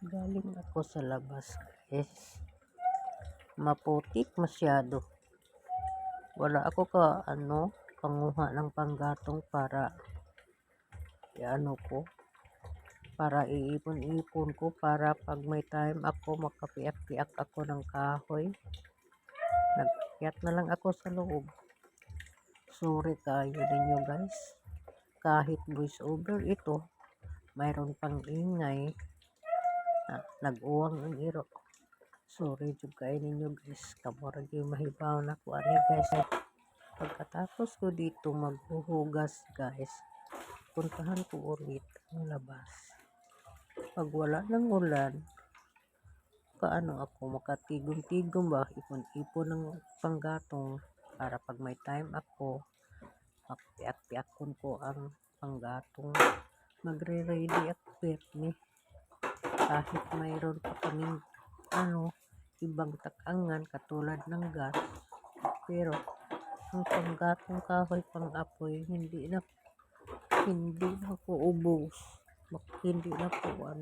Galing ako sa labas, guys. Maputik masyado. Wala ako panguha ng panggatong para para iipon-ipon ko para pag may time ako makapiak-piak ako ng kahoy. Nagpiak na lang ako sa loob. Sorry kayo ninyo, guys. Kahit voice over ito, mayroon pang ingay. Nag-uwang ang iro. Sorry jud kayo ninyo, guys. Kamurag yung mahibaw na ko ani, guys. Pagkatapos ko dito maghuhugas, guys, puntahan ko ulit ang labas. Pag wala ng ulan, ako makatigom-tigom ba, ipon-ipon ng panggatong para pag may time ako, mapiak-piakon ko ang panggatong. Magre-ready ako permi. Kahit mayroon pa kaming ibang takangan katulad ng gas, pero ang panggatong kahoy pang-apoy hindi na po ubos. Hindi na po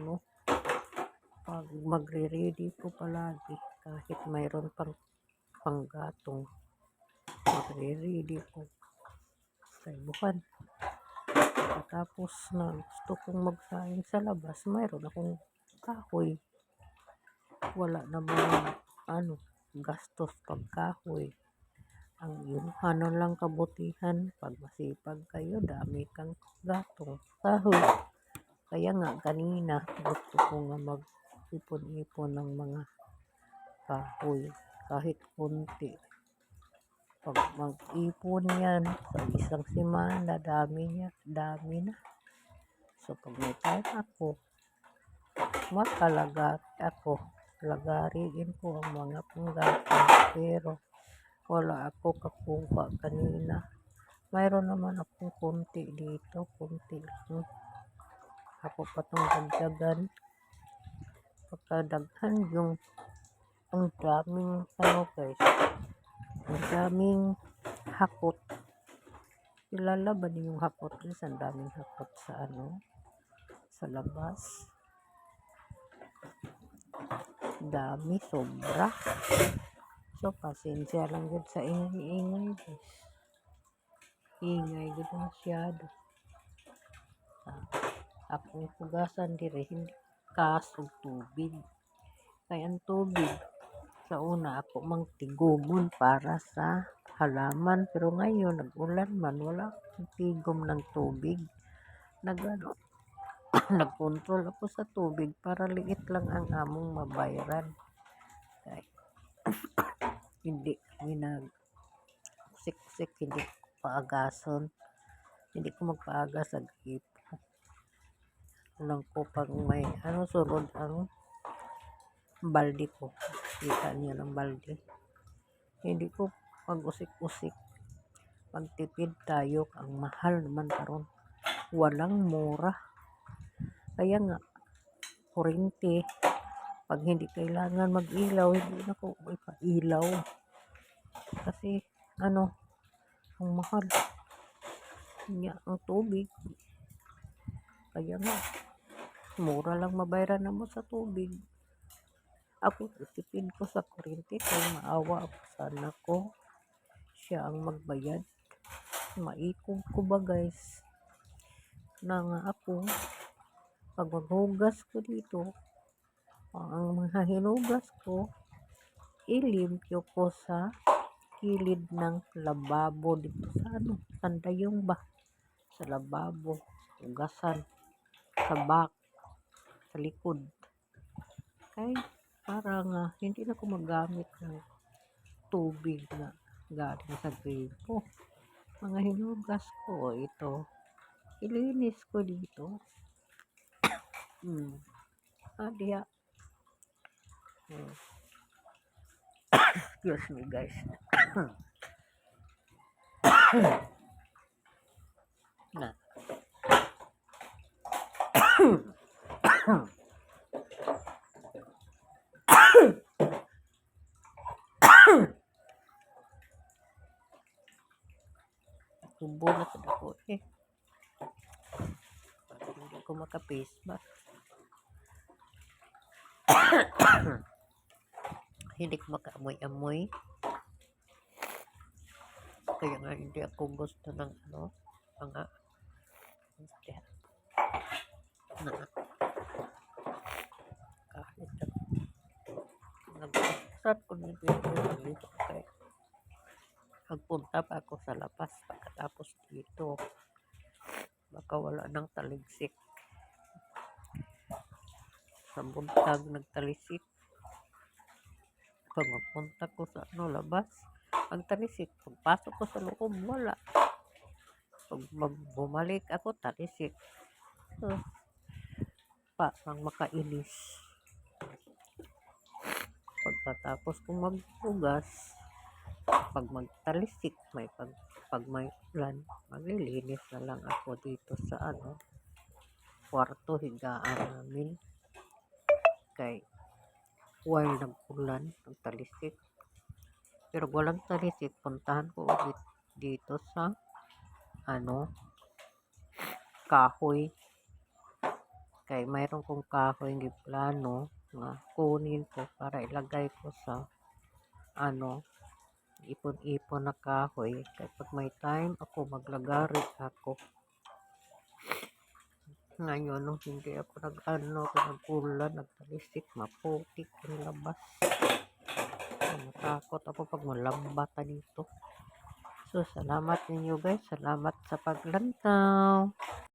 pag magre-ready ko palagi kahit mayroon pang panggatong, magre-ready ko kay bukan. Tapos na gusto kong magsaing sa labas, mayroon akong kahoy. Wala naman gastos pag kahoy. Ang yun, lang kabutihan pag masipag kayo, dami kang gatong kahoy. Kaya nga kanina gusto ko nga mag-ipon-ipon ng mga kahoy kahit kunti. Pag mag-ipon yan sa isang semana, dami na. So pag may time ako, lagariin ko ang mga panggatong, pero wala ako kakuha kanina. Mayroon naman akong kunti dito, kunti lang. Ako patong dagdagan. Pagkadaghan yung ang daming guys. Ang daming hakot. Kilala ba niyo yung hakot? Guys, ang daming hakot sa sa labas. Dami, sobra. So, pasensya lang yun sa ingay-ingay, guys. Ingay yun masyado. Akong hugasan dire, hindi kasog tubig. Kaya ang tubig, sa una ako tigumon para sa halaman. Pero ngayon, nag-ulan man, wala akong tigom ng tubig. Nag-control ako sa tubig para liit lang ang among mabayaran. Kaya, hindi kami kusik-kusik, hindi paagason. Hindi ko magpaagas sa gripo. Alam ko pag may sunod ang balde ko. Kita niyo ng balde. Hindi ko pag-usik-usik. Magtipid tayo. Ang mahal naman karon. Walang mura. Kaya nga, kuryente. Pag hindi kailangan mag-ilaw, hindi na ko ipailaw. Kasi, ang mahal. Ang tubig. Kaya nga, mura lang mabayaran na mo sa tubig. Ako, tipid ko sa kuryente kaya maawa ako sana ko. Siya ang magbayad. Maikog ko ba, guys? Na nga ako, pag maghugas ko dito, ang mga hinugas ko, ilimpyo ko sa kilid ng lababo dito sa sandayong ba? Sa lababo, hugasan, sa back, sa likod. Kaya para nga hindi na ko magamit ng tubig na galing sa gripo. Mga hinugas ko, ito, ilinis ko dito. Diya. Excuse me, guys. Na. Tubo na sa dako para hindi ko makapace ba. Hindi ko makaamoy-amoy. Kaya nga hindi ako gusto ng mga na kahit nag-start ko dito kay magpunta pa ako sa labas pagkatapos dito. Baka wala ng taligsik. Sa buntag nagtalisik. Pag magpunta ko sa labas, ang talisik. Pagpasok ko sa loob, wala. Pag bumalik ako, talisik. So, parang makainis. Pagkatapos kong maghugas, pag magtalisik, pag may ulan, maglilinis na lang ako dito sa kwarto higaan namin. Kay while nag-ulan, ang talisik. Pero walang talisik, puntahan ko ulit dito sa kahoy. Kay mayroon kong kahoy ng plano na kunin ko para ilagay ko sa ipon-ipon na kahoy. Kaya pag may time ako, maglagari ako. Ngayon, hindi ako nag-ulan, nagtalisik, maputik yung labas. Natakot ako pag malambata dito. So, salamat ninyo guys. Salamat sa paglantaw.